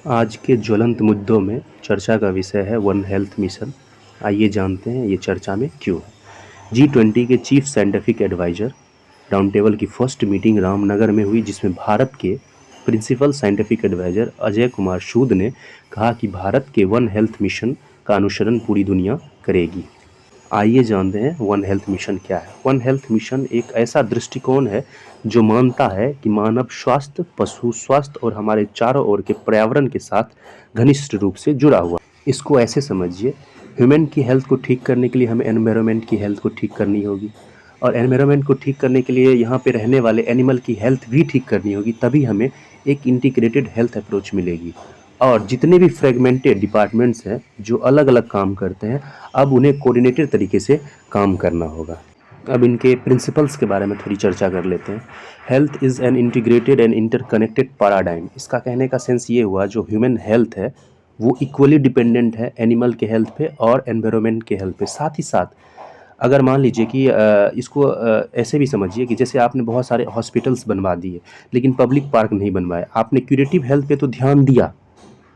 आज के ज्वलंत मुद्दों में चर्चा का विषय है वन हेल्थ मिशन। आइए जानते हैं ये चर्चा में क्यों है। G20 के chief scientific adviser round table की फर्स्ट मीटिंग रामनगर में हुई, जिसमें भारत के principal scientific adviser Ajay Kumar Sood ने कहा कि भारत के वन हेल्थ मिशन का अनुसरण पूरी दुनिया करेगी। आइए जानते हैं वन हेल्थ मिशन क्या है। वन हेल्थ मिशन एक ऐसा दृष्टिकोण है जो मानता है कि मानव स्वास्थ्य, पशु स्वास्थ्य और हमारे चारों ओर के पर्यावरण के साथ घनिष्ठ रूप से जुड़ा हुआ। इसको ऐसे समझिए, ह्यूमन की हेल्थ को ठीक करने के लिए हमें एनवायरनमेंट की हेल्थ को ठीक करनी होगी, और एनवायरनमेंट को ठीक करने के लिए यहाँ पे रहने वाले एनिमल की हेल्थ भी ठीक करनी होगी, तभी हमें एक इंटीग्रेटेड हेल्थ अप्रोच मिलेगी। और जितने भी फ्रेगमेंटेड डिपार्टमेंट्स हैं जो अलग अलग काम करते हैं, अब उन्हें कोऑर्डिनेटेड तरीके से काम करना होगा। अब इनके प्रिंसिपल्स के बारे में थोड़ी चर्चा कर लेते हैं। Health is an integrated and interconnected paradigm. इसका कहने का सेंस ये हुआ, जो ह्यूमन हेल्थ है वो इक्वली डिपेंडेंट है एनिमल के हेल्थ पे और एनवायरनमेंट के हेल्थ पे। साथ ही साथ अगर मान लीजिए कि इसको ऐसे भी समझिए कि जैसे आपने बहुत सारे हॉस्पिटल्स बनवा दिए लेकिन पब्लिक पार्क नहीं बनवाए। आपने क्यूरेटिव हेल्थ पे तो ध्यान दिया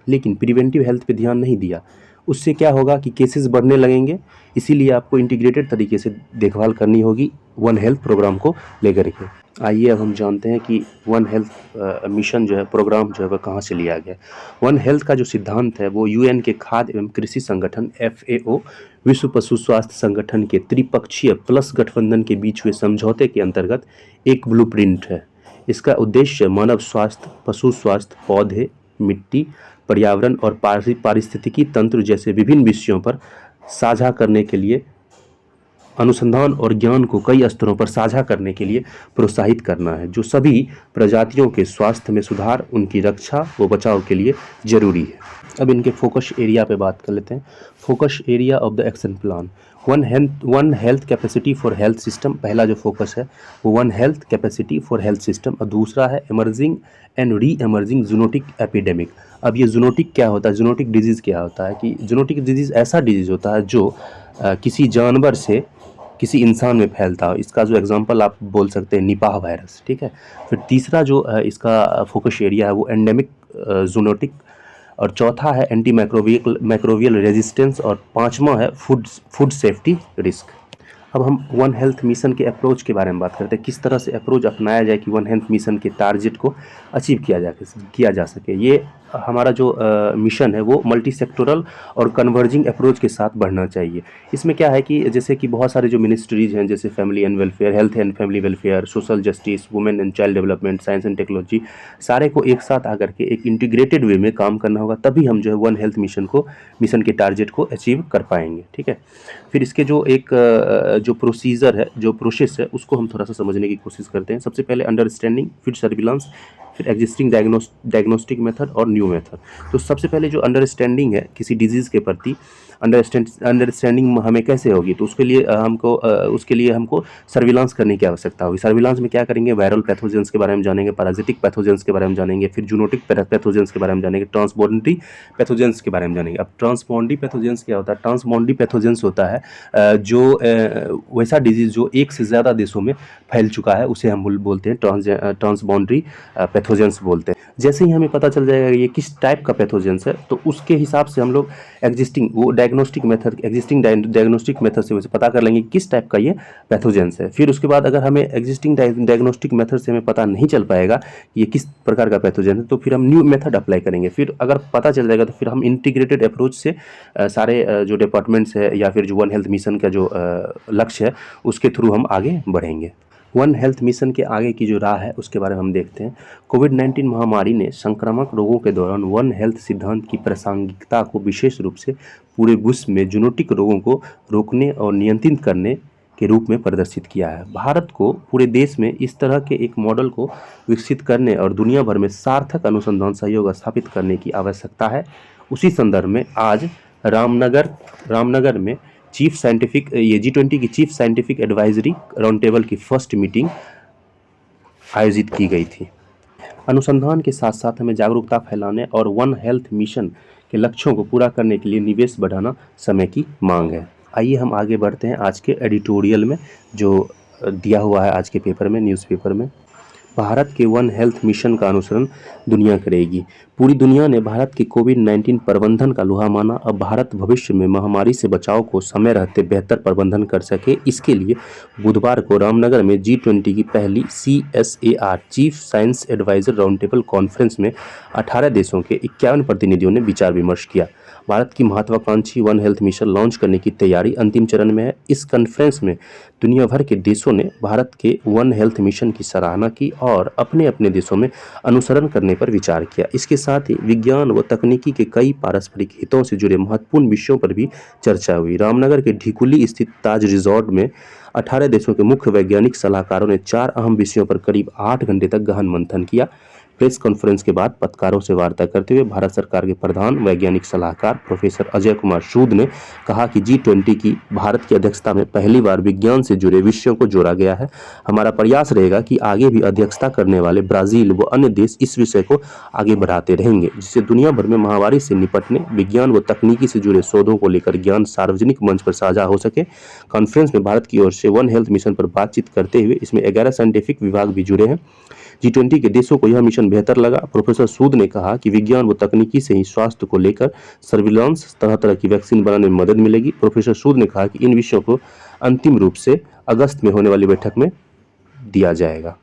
लेकिन प्रिवेंटिव हेल्थ पे ध्यान नहीं दिया। उससे क्या होगा कि केसेस बढ़ने लगेंगे। इसीलिए आपको इंटीग्रेटेड तरीके से देखभाल करनी होगी वन हेल्थ प्रोग्राम को लेकर के। आइए अब हम जानते हैं कि वन हेल्थ मिशन जो है, प्रोग्राम जो है वह कहाँ से लिया गया। वन हेल्थ का जो सिद्धांत है वो यूएन के खाद्य एवं कृषि संगठन FAO, विश्व पशु स्वास्थ्य संगठन के त्रिपक्षीय प्लस गठबंधन के बीच हुए समझौते के अंतर्गत एक ब्लूप्रिंट है। इसका उद्देश्य मानव स्वास्थ्य, पशु स्वास्थ्य, पौधे, मिट्टी, पर्यावरण और पारिस्थितिकी तंत्र जैसे विभिन्न विषयों पर साझा करने के लिए अनुसंधान और ज्ञान को कई स्तरों पर साझा करने के लिए प्रोत्साहित करना है, जो सभी प्रजातियों के स्वास्थ्य में सुधार, उनकी रक्षा व बचाव के लिए जरूरी है। अब इनके फोकस एरिया पे बात कर लेते हैं। Focus area of the action plan. One health capacity for health system. पहला जो फोकस है वो one health capacity for health system, और दूसरा है emerging and re emerging zoonotic epidemic. अब ये जूनोटिक क्या होता है, जूनोटिक डिजीज़ क्या होता है कि जूनोटिक डिजीज़ ऐसा डिजीज़ होता है जो किसी जानवर से किसी इंसान में फैलता हो। इसका जो एग्जांपल आप बोल सकते हैं निपाह वायरस, ठीक है। फिर तीसरा जो इसका फोकस एरिया है वो एंडेमिक जूनोटिक, और चौथा है एंटी माइक्रोबियल रेजिस्टेंस, और पांचवा है फूड सेफ्टी रिस्क। अब हम वन हेल्थ मिशन के अप्रोच के बारे में बात करते हैं, किस तरह से अप्रोच अपनाया जाए कि वन हेल्थ मिशन के टारगेट को अचीव किया जा सके। ये हमारा जो मिशन है वो मल्टी सेक्टोरल और कन्वर्जिंग अप्रोच के साथ बढ़ना चाहिए। इसमें क्या है कि जैसे कि बहुत सारे जो मिनिस्ट्रीज हैं, जैसे family and welfare, health and family welfare, social justice, women and child development, science and technology, सारे को एक साथ आकर के एक इंटीग्रेटेड वे में काम करना होगा, तभी हम जो है वन हेल्थ मिशन के टारगेट को अचीव कर पाएंगे, ठीक है। फिर इसके जो एक जो प्रोसीजर है, जो प्रोसेस है, उसको हम थोड़ा सा समझने की कोशिश करते हैं। सबसे पहले अंडरस्टैंडिंग, फिर सर्विलांस, फिर एग्जिस्टिंग डायग्नोस्टिक मेथड और न्यू मेथड। तो सबसे पहले जो अंडरस्टैंडिंग है किसी डिजीज़ के प्रति, अंडरस्टैंडिंग हमें कैसे होगी, तो उसके लिए हमको सर्विलांस करने की आवश्यकता होगी। सर्विलांस में क्या करेंगे, वायरल पैथोजेंस के बारे में जानेंगे, पैराजिटिक पैथोजेंस के बारे में जानेंगे, फिर जूनोटिक पैथोजेंस के बारे में जानेंगे, ट्रांसबॉन्डरी पैथोजेंस के बारे में जानेंगे। अब ट्रांसबॉन्डरी पैथोजेंस क्या होता है, ट्रांसबॉन्डरी पैथोजेंस होता है जो वैसा डिजीज़ जो एक से ज़्यादा देशों में फैल चुका है, उसे हम बोलते हैं ट्रांसबॉन्डरी पैथोजेंस बोलते हैं। जैसे ही हमें पता चल जाएगा ये किस टाइप का पैथोजेंस है, तो उसके हिसाब से हम लोग एग्जिस्टिंग डायग्नोस्टिक मेथड से उसे पता कर लेंगे किस टाइप का ये पैथोजेंस है। फिर उसके बाद अगर हमें एग्जिस्टिंग डायग्नोस्टिक मेथड से हमें पता नहीं चल पाएगा कि ये किस प्रकार का पैथोजेंस है, तो फिर हम न्यू मेथड अप्लाई करेंगे। फिर अगर पता चल जाएगा तो फिर हम इंटीग्रेटेड अप्रोच से सारे जो डिपार्टमेंट्स है या फिर जो वन हेल्थ मिशन का जो लक्ष्य है उसके थ्रू हम आगे बढ़ेंगे। वन हेल्थ मिशन के आगे की जो राह है उसके बारे में हम देखते हैं। कोविड-19 महामारी ने संक्रामक रोगों के दौरान वन हेल्थ सिद्धांत की प्रासंगिकता को विशेष रूप से पूरे विश्व में जूनोटिक रोगों को रोकने और नियंत्रित करने के रूप में प्रदर्शित किया है। भारत को पूरे देश में इस तरह के एक मॉडल को विकसित करने और दुनिया भर में सार्थक अनुसंधान सहयोग स्थापित करने की आवश्यकता है। उसी संदर्भ में आज रामनगर में G20 की chief scientific advisory round table की फर्स्ट मीटिंग आयोजित की गई थी। अनुसंधान के साथ साथ हमें जागरूकता फैलाने और वन हेल्थ मिशन के लक्ष्यों को पूरा करने के लिए निवेश बढ़ाना समय की मांग है। आइए हम आगे बढ़ते हैं आज के एडिटोरियल में जो दिया हुआ है आज के पेपर में, न्यूज़पेपर में। भारत के वन हेल्थ मिशन का अनुसरण दुनिया करेगी। पूरी दुनिया ने भारत के कोविड-19 प्रबंधन का लोहा माना। अब भारत भविष्य में महामारी से बचाव को समय रहते बेहतर प्रबंधन कर सके, इसके लिए बुधवार को रामनगर में G20 की पहली CSAR chief science advisor round table conference में 18 देशों के 51 प्रतिनिधियों ने विचार विमर्श किया। भारत की महत्वाकांक्षी वन हेल्थ मिशन लॉन्च करने की तैयारी अंतिम चरण में है। इस कॉन्फ्रेंस में दुनिया भर के देशों ने भारत के वन हेल्थ मिशन की सराहना की और अपने अपने देशों में अनुसरण करने पर विचार किया। इसके साथ ही विज्ञान व तकनीकी के कई पारस्परिक हितों से जुड़े महत्वपूर्ण विषयों पर भी चर्चा हुई। रामनगर के ढिकुली स्थित ताज रिजॉर्ट में 18 देशों के मुख्य वैज्ञानिक सलाहकारों ने 4 अहम विषयों पर करीब 8 घंटे तक गहन मंथन किया। प्रेस कॉन्फ्रेंस के बाद पत्रकारों से वार्ता करते हुए भारत सरकार के प्रधान वैज्ञानिक सलाहकार प्रोफेसर अजय कुमार सूद ने कहा कि G20 की भारत की अध्यक्षता में पहली बार विज्ञान से जुड़े विषयों को जोड़ा गया है। हमारा प्रयास रहेगा कि आगे भी अध्यक्षता करने वाले ब्राजील व अन्य देश इस विषय को आगे बढ़ाते रहेंगे, जिससे दुनिया भर में महामारी से निपटने, विज्ञान व तकनीकी से जुड़े शोधों को लेकर ज्ञान सार्वजनिक मंच पर साझा हो सके। कॉन्फ्रेंस में भारत की ओर से वन हेल्थ मिशन पर बातचीत करते हुए इसमें 11 साइंटिफिक विभाग भी जुड़े हैं। G20 के देशों को यह मिशन बेहतर लगा। प्रोफेसर सूद ने कहा कि विज्ञान व तकनीकी से ही स्वास्थ्य को लेकर सर्विलांस, तरह तरह की वैक्सीन बनाने में मदद मिलेगी। प्रोफेसर सूद ने कहा कि इन विषयों को अंतिम रूप से अगस्त में होने वाली बैठक में दिया जाएगा।